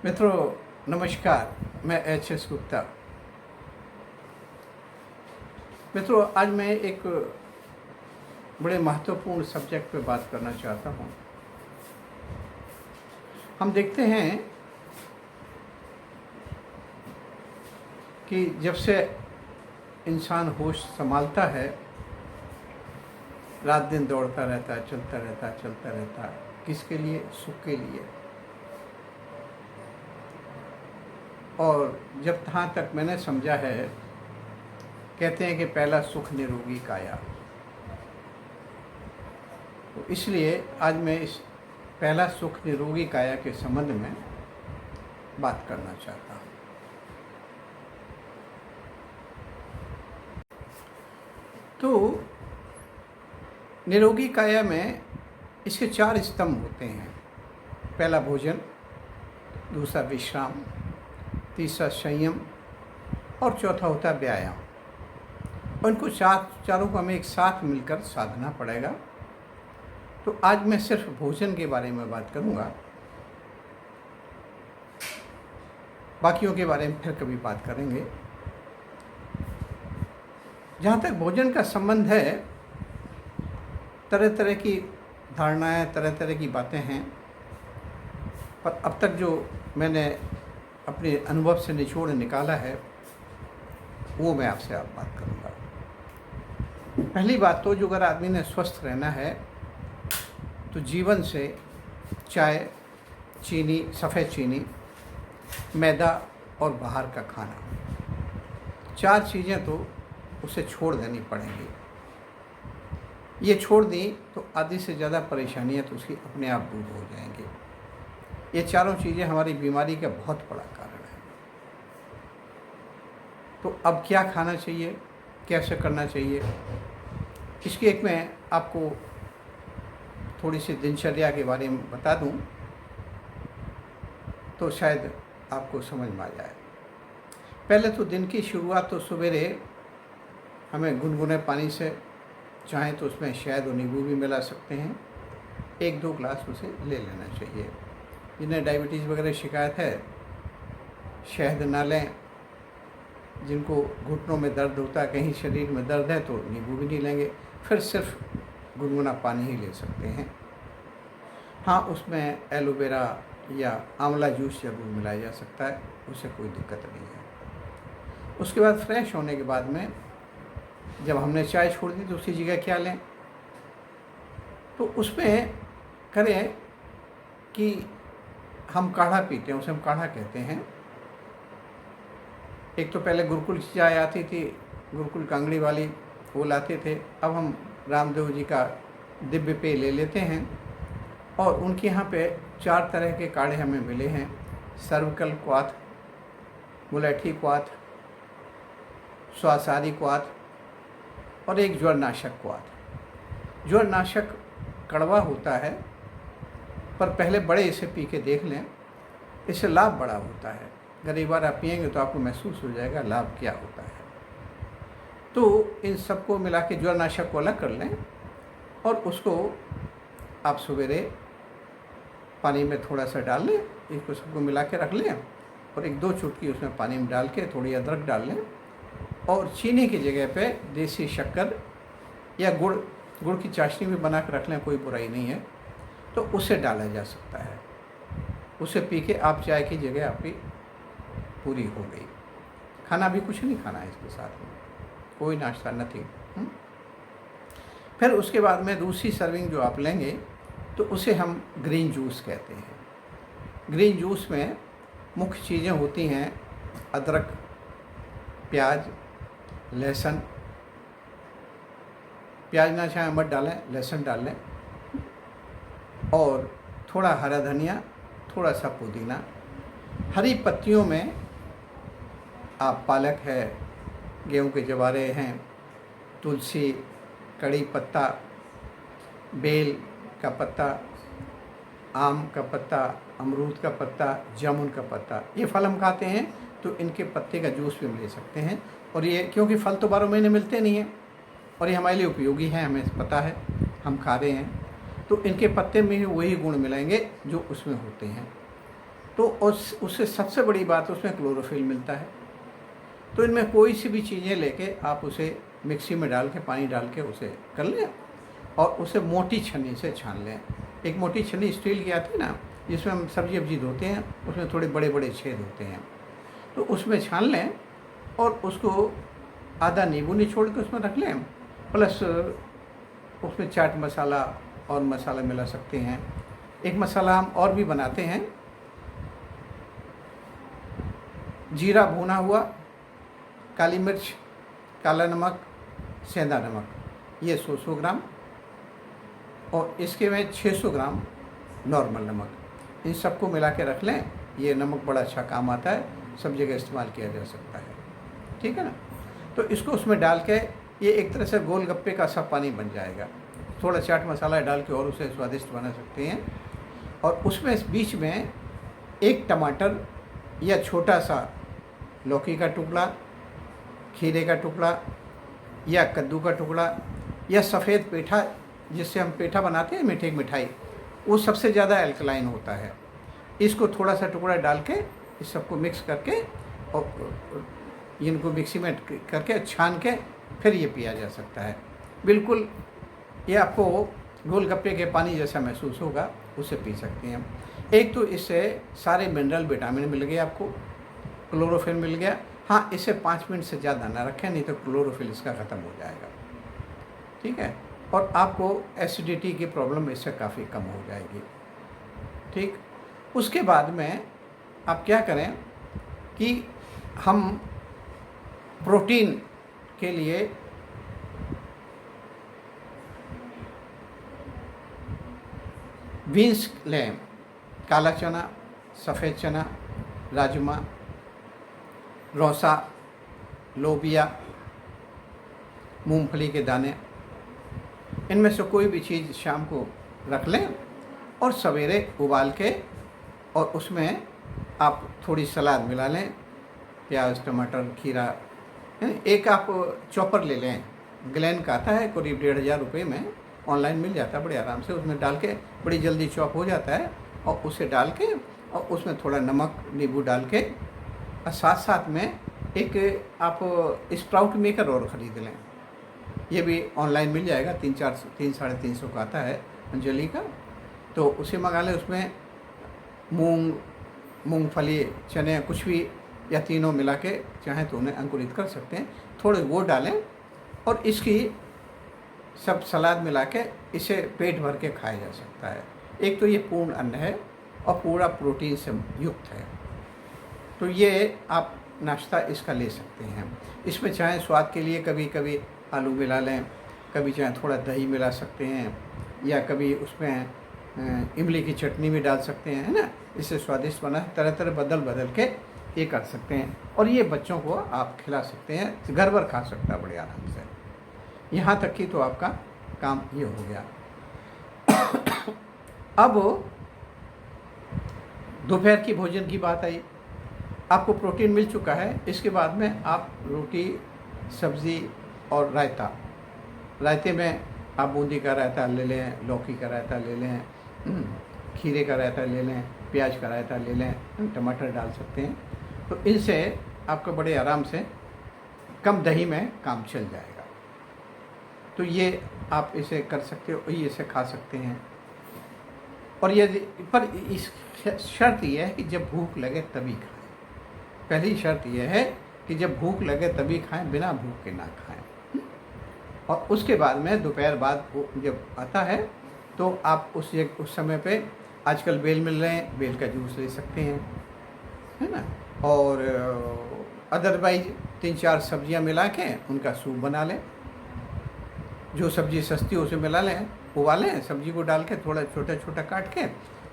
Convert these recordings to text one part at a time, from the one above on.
मित्रों नमस्कार, मैं एच.एस. गुप्ता। मित्रों, आज मैं एक बड़े महत्वपूर्ण सब्जेक्ट पे बात करना चाहता हूँ। हम देखते हैं कि जब से इंसान होश संभालता है, रात दिन दौड़ता रहता है, चलता रहता है। किसके लिए? सुख के लिए। और जब तहाँ तक मैंने समझा है, कहते हैं कि पहला सुख निरोगी काया। तो इसलिए आज मैं इस पहला सुख निरोगी काया के संबंध में बात करना चाहता हूँ। तो निरोगी काया में इसके 4 स्तंभ होते हैं। पहला भोजन, दूसरा विश्राम, तीसरा संयम और चौथा होता है व्यायाम। उनको चारों को हमें एक साथ मिलकर साधना पड़ेगा। तो आज मैं सिर्फ भोजन के बारे में बात करूंगा, बाकियों के बारे में फिर कभी बात करेंगे। जहाँ तक भोजन का संबंध है, तरह तरह की धारणाएं, तरह तरह की बातें हैं, पर अब तक जो मैंने अपने अनुभव से निचोड़ निकाला है वो मैं आपसे आप बात करूँगा। पहली बात तो, जो अगर आदमी ने स्वस्थ रहना है तो जीवन से चाय, चीनी, सफ़ेद चीनी, मैदा और बाहर का खाना, 4 चीज़ें तो उसे छोड़ देनी पड़ेंगी। ये छोड़ दी तो आधी से ज़्यादा परेशानियाँ तो उसकी अपने आप दूर हो जाएंगी। ये चारों चीज़ें हमारी बीमारी का बहुत बड़ा कारण है। तो अब क्या खाना चाहिए, कैसे करना चाहिए, इसकी एक मैं आपको थोड़ी सी दिनचर्या के बारे में बता दूं तो शायद आपको समझ में आ जाए। पहले तो दिन की शुरुआत तो सवेरे हमें गुनगुने पानी से, चाहें तो उसमें शहद और नींबू भी मिला सकते हैं, 1-2 ग्लास उसे ले लेना चाहिए। जिन्हें डायबिटीज़ वगैरह शिकायत है, शहद ना लें। जिनको घुटनों में दर्द होता है, कहीं शरीर में दर्द है, तो नींबू भी नहीं लेंगे, फिर सिर्फ गुनगुना पानी ही ले सकते हैं। हाँ, उसमें एलोवेरा या आंवला जूस जरूर मिलाया जा सकता है, उससे कोई दिक्कत नहीं है। उसके बाद फ्रेश होने के बाद में जब हमने चाय छोड़ दी तो उसकी जगह क्या लें, तो उसमें करें कि हम काढ़ा पीते हैं, उसे हम काढ़ा कहते हैं। एक तो पहले गुरुकुल की चाय आती थी, गुरुकुल कांगड़ी वाली, वो लाते थे। अब हम रामदेव जी का दिव्य पेय ले लेते हैं और उनके यहाँ पे 4 तरह के काढ़े हमें मिले हैं। सर्वकल क्वाथ, मुलैठी क्वाथ, स्वासारी क्वाथ और एक ज्वरनाशक क्वाथ। ज्वरनाशक कड़वा होता है, पर पहले बड़े इसे पी के देख लें, इससे लाभ बड़ा होता है। अगर एक बार आप पिएंगे तो आपको महसूस हो जाएगा लाभ क्या होता है। तो इन सबको मिला के ज्वरनाशक को अलग कर लें और उसको आप सवेरे पानी में थोड़ा सा डाल लें, इसको सबको मिला के रख लें और 1-2 चुटकी उसमें पानी में डाल के थोड़ी अदरक डाल लें और चीनी की जगह पे देसी शक्कर या गुड़ की चाशनी भी बना के रख लें, कोई बुराई नहीं है, तो उसे डाला जा सकता है। उसे पी के आप चाय की जगह आपकी पूरी हो गई। खाना भी कुछ नहीं खाना है इसके साथ में, कोई नाश्ता, नथिंग। फिर उसके बाद में दूसरी सर्विंग जो आप लेंगे तो उसे हम ग्रीन जूस कहते हैं। ग्रीन जूस में मुख्य चीज़ें होती हैं अदरक, प्याज, लहसुन। प्याज ना चाहे मत डालें, लहसुन डाल लें, और थोड़ा हरा धनिया, थोड़ा सा पुदीना। हरी पत्तियों में आप पालक है, गेहूं के जवारे हैं, तुलसी, कड़ी पत्ता, बेल का पत्ता, आम का पत्ता, अमरूद का पत्ता, जामुन का पत्ता, ये फल हम खाते हैं तो इनके पत्ते का जूस भी हम ले सकते हैं। और ये क्योंकि फल तो 12 महीने मिलते नहीं हैं और ये हमारे लिए उपयोगी हैं, हमें पता है, हम खा रहे हैं, तो इनके पत्ते में ही वही गुण मिलेंगे जो उसमें होते हैं। तो उससे सबसे बड़ी बात उसमें क्लोरोफिल मिलता है। तो इनमें कोई सी भी चीज़ें लेके आप उसे मिक्सी में डाल के पानी डाल के उसे कर लें और उसे मोटी छन्नी से छान लें। एक मोटी छन्नी स्टील की आती है ना, जिसमें हम सब्जी वब्जी धोते हैं, उसमें थोड़े बड़े बड़े छेद होते हैं, तो उसमें छान लें और उसको आधा नींबू निचोड़ के उसमें रख लें, प्लस उसमें चाट मसाला और मसाला मिला सकते हैं। एक मसाला हम और भी बनाते हैं, जीरा भुना हुआ, काली मिर्च, काला नमक, सेंधा नमक, ये 100 ग्राम, और इसके में 600 ग्राम नॉर्मल नमक, इन सबको मिला के रख लें। ये नमक बड़ा अच्छा काम आता है, सब जगह इस्तेमाल किया जा सकता है, ठीक है ना। तो इसको उसमें डाल के ये एक तरह से गोलगप्पे का सा पानी बन जाएगा। थोड़ा चाट मसाला डाल के और उसे स्वादिष्ट बना सकते हैं। और उसमें बीच में एक टमाटर या छोटा सा लौकी का टुकड़ा, खीरे का टुकड़ा या कद्दू का टुकड़ा या सफ़ेद पेठा, जिससे हम पेठा बनाते हैं मीठे की मिठाई, वो सबसे ज़्यादा एल्कलाइन होता है। इसको थोड़ा सा टुकड़ा डाल के इस सबको मिक्स करके और इनको मिक्सी में करके छान के फिर ये पिया जा सकता है। बिल्कुल ये आपको गोलगप्पे के पानी जैसा महसूस होगा, उसे पी सकते हैं। एक तो इससे सारे मिनरल विटामिन मिल गए आपको, क्लोरोफिल मिल गया। हाँ, इसे 5 मिनट से ज़्यादा ना रखें, नहीं तो क्लोरोफिल इसका ख़त्म हो जाएगा, ठीक है। और आपको एसिडिटी की प्रॉब्लम इससे काफ़ी कम हो जाएगी, ठीक। उसके बाद में आप क्या करें कि हम प्रोटीन के लिए बीन्स लें, काला चना, सफ़ेद चना, राजमा, रौसा, लोबिया, मूंगफली के दाने, इनमें से कोई भी चीज़ शाम को रख लें और सवेरे उबाल के और उसमें आप थोड़ी सलाद मिला लें, प्याज, टमाटर, खीरा। एक आप चॉपर ले लें, ग्लेन का आता है, करीब 1,500 रुपये में ऑनलाइन मिल जाता है बड़े आराम से। उसमें डाल के बड़ी जल्दी चॉप हो जाता है, और उसे डाल के और उसमें थोड़ा नमक, नींबू डाल के, और साथ साथ में एक आप स्प्राउट मेकर और ख़रीद लें। ये भी ऑनलाइन मिल जाएगा, 300-350 का आता है अंजलि का, तो उसे मंगा लें। उसमें मूंगफली, चने, कुछ भी या तीनों मिला के चाहें तो उन्हें अंकुरित कर सकते हैं, थोड़े वो डालें और इसकी सब सलाद मिला के इसे पेट भर के खाया जा सकता है। एक तो ये पूर्ण अन्न है और पूरा प्रोटीन से युक्त है, तो ये आप नाश्ता इसका ले सकते हैं। इसमें चाहे स्वाद के लिए कभी कभी आलू मिला लें, कभी चाहे थोड़ा दही मिला सकते हैं, या कभी उसमें इमली की चटनी भी डाल सकते हैं, है ना। इससे स्वादिष्ट बना, तरह तरह बदल बदल के ये कर सकते हैं। और ये बच्चों को आप खिला सकते हैं, घर भर खा सकता है बड़े आराम से। यहाँ तक कि तो आपका काम ये हो गया। अब दोपहर की भोजन की बात आई, आपको प्रोटीन मिल चुका है। इसके बाद में आप रोटी, सब्ज़ी और रायता, रायते में आप बूंदी का रायता ले लें, लौकी का रायता ले लें, खीरे का रायता ले लें, प्याज का रायता ले लें, टमाटर डाल सकते हैं। तो इनसे आपको बड़े आराम से कम दही में काम चल जाएगा। तो ये आप इसे कर सकते हो, ये इसे खा सकते हैं। और यदि पर इस शर्त यह है कि जब भूख लगे तभी खाएं। पहली शर्त यह है कि जब भूख लगे तभी खाएं, बिना भूख के ना खाएं। और उसके बाद में दोपहर बाद जब आता है तो आप उस समय पे आजकल बेल मिल रहे हैं, बेल का जूस ले सकते हैं, है ना। और अदरवाइज 3-4 सब्जियां मिला के उनका सूप बना लें। जो सब्ज़ी सस्ती हो उसे मिला लें, उबालें, सब्ज़ी को डाल के थोड़ा छोटा छोटा काट के,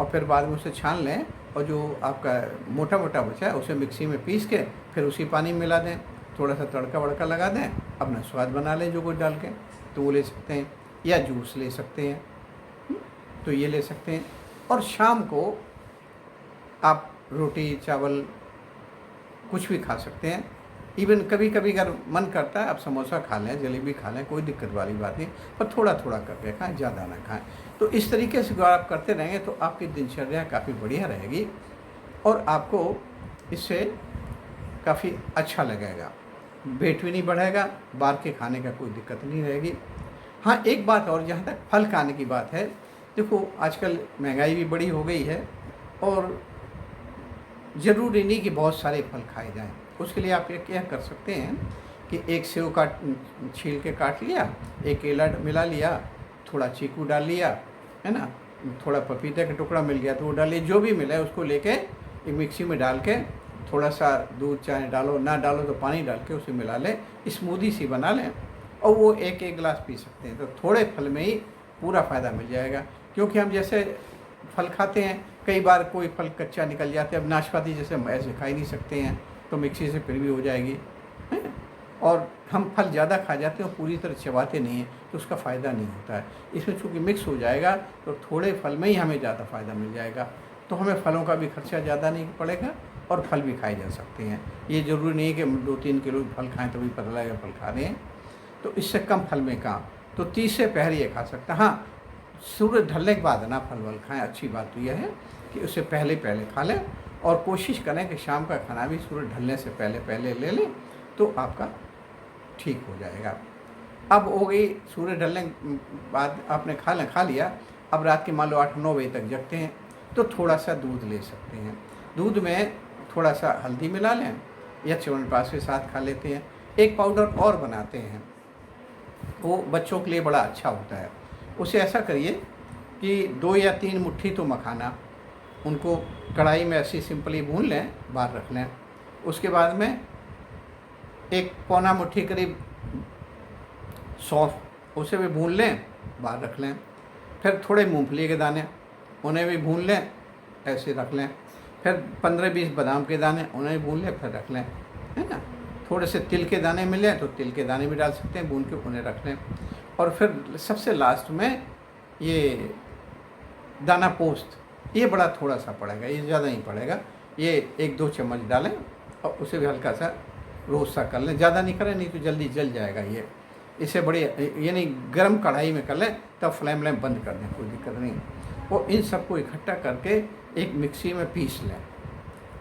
और फिर बाद में उसे छान लें, और जो आपका मोटा मोटा बचा है उसे मिक्सी में पीस के फिर उसी पानी में मिला दें, थोड़ा सा तड़का वड़का लगा दें, अपना स्वाद बना लें जो कुछ डाल के, तो वो ले सकते हैं। या जूस ले सकते हैं, तो ये ले सकते हैं। और शाम को आप रोटी, चावल कुछ भी खा सकते हैं। इवन कभी कभी अगर मन करता है आप समोसा खा लें, जलेबी खा लें, कोई दिक्कत वाली बात नहीं, पर थोड़ा थोड़ा करके खाएं, ज़्यादा ना खाएं। तो इस तरीके से अगर आप करते रहेंगे तो आपकी दिनचर्या काफ़ी बढ़िया रहेगी। और आपको इससे काफ़ी अच्छा लगेगा, वेट भी नहीं बढ़ेगा, बाहर के खाने का कोई दिक्कत नहीं रहेगी। हाँ, एक बात और, जहाँ तक फल खाने की बात है, देखो आजकल महंगाई भी बड़ी हो गई है और ज़रूरी नहीं कि बहुत सारे फल खाए जाएं। उसके लिए आप ये क्या कर सकते हैं कि एक सेव का छील के काट लिया, एक केला मिला लिया, थोड़ा चीकू डाल लिया, है ना, थोड़ा पपीते का टुकड़ा मिल गया तो वो डालिए, जो भी मिले उसको लेके एक मिक्सी में डाल के थोड़ा सा दूध चाहे डालो, ना डालो तो पानी डाल के उसे मिला लें, स्मूदी सी बना लें और वो एक एक गिलास पी सकते हैं। तो थोड़े फल में ही पूरा फ़ायदा मिल जाएगा। क्योंकि हम जैसे फल खाते हैं, कई बार कोई फल कच्चा निकल जाता है। अब नाशपाती जैसे हम ऐसे खा ही नहीं सकते हैं, तो मिक्सी से फिर भी हो जाएगी, है। और हम फल ज़्यादा खा जाते हैं और पूरी तरह चबाते नहीं हैं, तो उसका फ़ायदा नहीं होता है। इसमें चूँकि मिक्स हो जाएगा तो थोड़े फल में ही हमें ज़्यादा फ़ायदा मिल जाएगा। तो हमें फलों का भी खर्चा ज़्यादा नहीं पड़ेगा और फल भी खाए जा सकते हैं। ये ज़रूरी नहीं है कि हम 2-3 किलो फल खाएं तो भी पता लगेगा फल खा रहे हैं। तो इससे कम फल में काम, तो 30 से पहले ये खा सकते हैं। हाँ, सूरज ढलने के बाद ना फल वल खाएँ। अच्छी बात तो यह है कि उससे पहले खा लें और कोशिश करें कि शाम का खाना भी सूरज ढलने से पहले ले लें, तो आपका ठीक हो जाएगा। अब हो गई सूरज ढलने के बाद आपने खा लिया। अब रात के मान लो 8-9 बजे तक जगते हैं, तो थोड़ा सा दूध ले सकते हैं। दूध में थोड़ा सा हल्दी मिला लें या च्यवनप्राश के साथ खा लेते हैं। एक पाउडर और बनाते हैं, वो बच्चों के लिए बड़ा अच्छा होता है। उसे ऐसा करिए कि 2 या 3 मुट्ठी तो मखाना, उनको कढ़ाई में ऐसी सिंपली भून लें, बाहर रख लें। उसके बाद में 1 पौना मुट्ठी करीब सौंफ, उसे भी भून लें, बाहर रख लें। फिर थोड़े मूंगफली के दाने, उन्हें भी भून लें, ऐसे रख लें। फिर 15-20 बादाम के दाने, उन्हें भी भून लें, फिर रख लें, है ना। थोड़े से तिल के दाने मिले तो तिल के दाने भी डाल सकते हैं, भून के उन्हें रख लें। और फिर सबसे लास्ट में ये दाना पोस्त, ये बड़ा थोड़ा सा पड़ेगा, ये ज़्यादा नहीं पड़ेगा। ये 1-2 चम्मच डालें और उसे भी हल्का सा रोस्ट सा कर लें। ज़्यादा नहीं करें, नहीं तो जल्दी जल जाएगा ये। इसे बड़ी यानी गर्म कढ़ाई में कर लें, तब फ्लेम बंद कर दें, कोई दिक्कत नहीं। और इन सबको इकट्ठा करके एक मिक्सी में पीस लें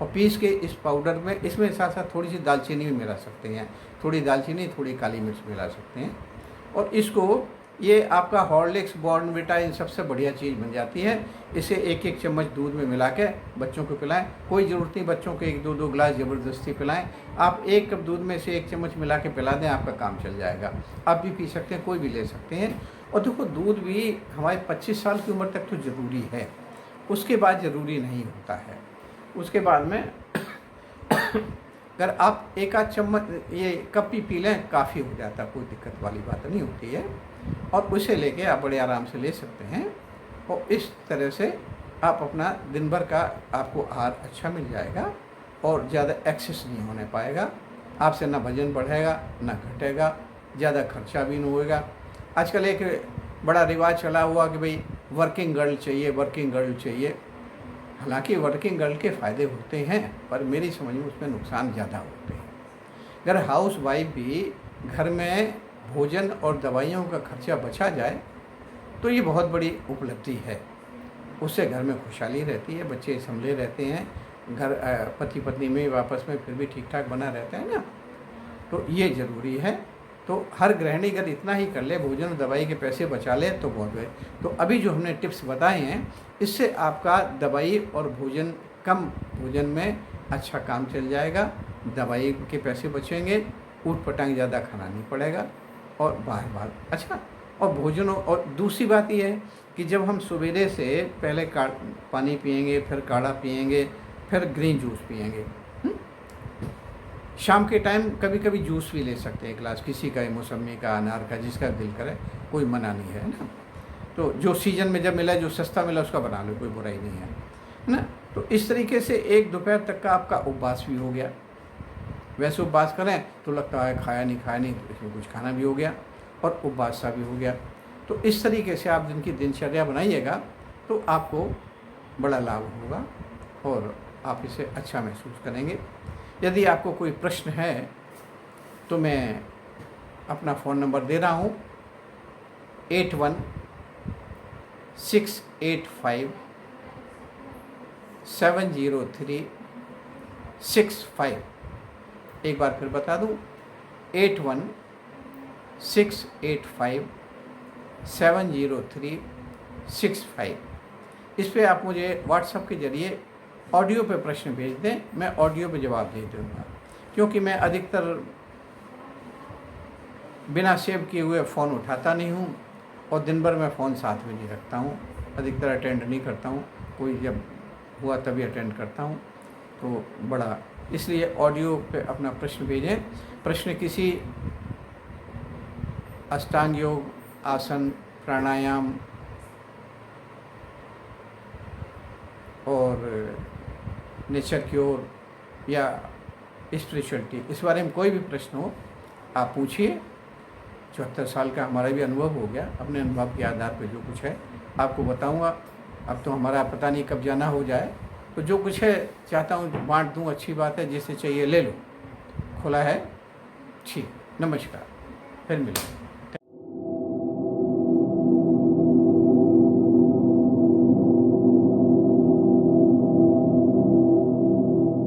और पीस के इस पाउडर में, इसमें साथ साथ थोड़ी सी दालचीनी भी मिला सकते हैं, थोड़ी दालचीनी, थोड़ी काली मिर्च मिला सकते हैं। और इसको, ये आपका हॉर्लिक्स, बॉर्नविटा, इन सबसे बढ़िया चीज़ बन जाती है। इसे 1-1 चम्मच दूध में मिला के बच्चों को पिलाएं। कोई ज़रूरत नहीं बच्चों को 1-2 गिलास ज़बरदस्ती पिलाएं। आप 1 कप दूध में से 1 चम्मच मिला के पिला दें, आपका काम चल जाएगा। आप भी पी सकते हैं, कोई भी ले सकते हैं। और देखो, दूध भी हमारे 25 साल की उम्र तक तो ज़रूरी है, उसके बाद ज़रूरी नहीं होता है। उसके बाद में अगर आप 1 चम्मच, ये कप ही पी लें, काफ़ी हो जाता है, कोई दिक्कत वाली बात नहीं होती है। और उसे लेके आप बड़े आराम से ले सकते हैं। और इस तरह से आप अपना दिन भर का, आपको आहार अच्छा मिल जाएगा और ज़्यादा एक्सेस नहीं होने पाएगा। आपसे ना वजन बढ़ेगा ना घटेगा, ज़्यादा खर्चा भी नहीं होएगा। आजकल एक बड़ा रिवाज चला हुआ कि भाई वर्किंग गर्ल चाहिए, वर्किंग गर्ल चाहिए। हालांकि वर्किंग गर्ल के फ़ायदे होते हैं, पर मेरी समझ में उसमें नुकसान ज़्यादा होते हैं। अगर हाउस वाइफ भी घर में भोजन और दवाइयों का खर्चा बचा जाए तो ये बहुत बड़ी उपलब्धि है। उससे घर में खुशहाली रहती है, बच्चे संभले रहते हैं, घर पति पत्नी में आपस में फिर भी ठीक ठाक बना रहता है ना। तो ये ज़रूरी है। तो हर गृहिणी अगर इतना ही कर ले, भोजन और दवाई के पैसे बचा ले, तो बहुत है। तो अभी जो हमने टिप्स बताए हैं, इससे आपका दवाई और भोजन, कम भोजन में अच्छा काम चल जाएगा, दवाई के पैसे बचेंगे, ऊट पटांग ज़्यादा खाना नहीं पड़ेगा और बार अच्छा। और भोजन, और दूसरी बात यह है कि जब हम सवेरे से पहले पानी पिएंगे, फिर काढ़ा पिएंगे, फिर ग्रीन जूस पिएंगे, शाम के टाइम कभी कभी जूस भी ले सकते हैं, एक गिलास, किसी का, मौसमी का, अनार का, जिसका दिल करे, कोई मना नहीं है ना। तो जो सीजन में जब मिला, जो सस्ता मिला, उसका बना लो, कोई बुराई नहीं है ना। तो इस तरीके से एक दोपहर तक का आपका उपवास भी हो गया। वैसे उपवास करें तो लगता है खाया नहीं, तो इसमें कुछ खाना भी हो गया और उपवास सा भी हो गया। तो इस तरीके से आप दिन की दिनचर्या बनाइएगा तो आपको बड़ा लाभ होगा और आप इसे अच्छा महसूस करेंगे। यदि आपको कोई प्रश्न है तो मैं अपना फ़ोन नंबर दे रहा हूँ, 816857 816365। एक बार फिर बता दूं, 8168570365। इस पे आप मुझे व्हाट्सएप के ज़रिए ऑडियो पे प्रश्न भेज दें, मैं ऑडियो पे जवाब दे दूँगा। क्योंकि मैं अधिकतर बिना सेव किए हुए फ़ोन उठाता नहीं हूँ और दिन भर मैं फ़ोन साथ में नहीं रखता हूँ, अधिकतर अटेंड नहीं करता हूँ। कोई जब हुआ तभी अटेंड करता हूँ, तो बड़ा इसलिए ऑडियो पे अपना प्रश्न भेजें। प्रश्न किसी अष्टांग योग, आसन, प्राणायाम और नेचर की ओर या स्पिरिचुअलिटी, इस बारे में कोई भी प्रश्न हो आप पूछिए। 74 साल का हमारा भी अनुभव हो गया, अपने अनुभव के आधार पर जो कुछ है आपको बताऊंगा। अब तो हमारा पता नहीं कब जाना हो जाए, तो जो कुछ है चाहता हूँ बांट दूँ, अच्छी बात है, जिससे चाहिए ले लो, खुला है। ठीक, नमस्कार, फिर मिलेंगे।